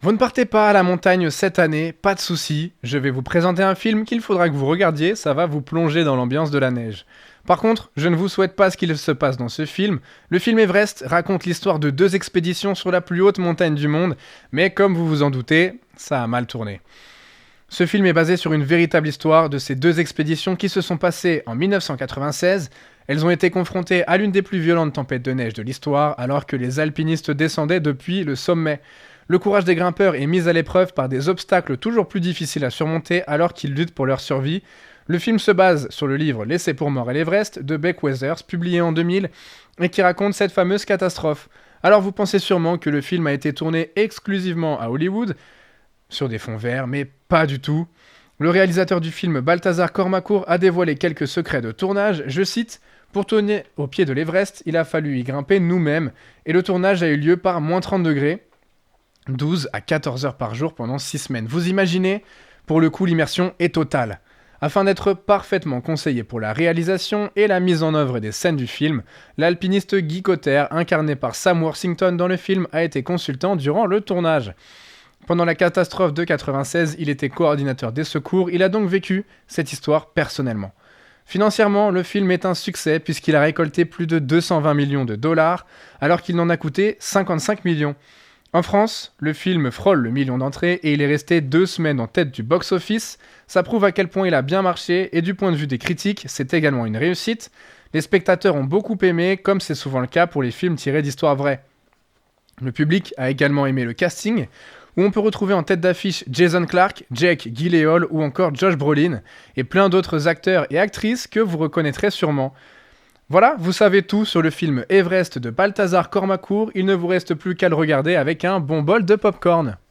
Vous ne partez pas à la montagne cette année, pas de souci, je vais vous présenter un film qu'il faudra que vous regardiez, ça va vous plonger dans l'ambiance de la neige. Par contre, je ne vous souhaite pas ce qu'il se passe dans ce film. Le film Everest raconte l'histoire de deux expéditions sur la plus haute montagne du monde, mais comme vous vous en doutez, ça a mal tourné. Ce film est basé sur une véritable histoire de ces deux expéditions qui se sont passées en 1996. Elles ont été confrontées à l'une des plus violentes tempêtes de neige de l'histoire alors que les alpinistes descendaient depuis le sommet. Le courage des grimpeurs est mis à l'épreuve par des obstacles toujours plus difficiles à surmonter alors qu'ils luttent pour leur survie. Le film se base sur le livre Laissé pour mort à l'Everest de Beck Weathers, publié en 2000, et qui raconte cette fameuse catastrophe. Alors vous pensez sûrement que le film a été tourné exclusivement à Hollywood, sur des fonds verts, mais pas du tout. Le réalisateur du film, Balthazar Kormakur, a dévoilé quelques secrets de tournage. Je cite: Pour tourner au pied de l'Everest, il a fallu y grimper nous-mêmes, et le tournage a eu lieu par moins 30 degrés, 12 à 14 heures par jour pendant 6 semaines. Vous imaginez? Pour le coup, l'immersion est totale. Afin d'être parfaitement conseillé pour la réalisation et la mise en œuvre des scènes du film, l'alpiniste Guy Cotter, incarné par Sam Worthington dans le film, a été consultant durant le tournage. Pendant la catastrophe de 96, il était coordinateur des secours, il a donc vécu cette histoire personnellement. Financièrement, le film est un succès puisqu'il a récolté plus de 220 millions de dollars, alors qu'il n'en a coûté 55 millions. En France, le film frôle le million d'entrées et il est resté 2 semaines en tête du box-office. Ça prouve à quel point il a bien marché et du point de vue des critiques, c'est également une réussite. Les spectateurs ont beaucoup aimé, comme c'est souvent le cas pour les films tirés d'histoires vraies. Le public a également aimé le casting, où on peut retrouver en tête d'affiche Jason Clarke, Jake Gyllenhaal ou encore Josh Brolin, et plein d'autres acteurs et actrices que vous reconnaîtrez sûrement. Voilà, vous savez tout sur le film Everest de Balthazar Kormakur, il ne vous reste plus qu'à le regarder avec un bon bol de popcorn.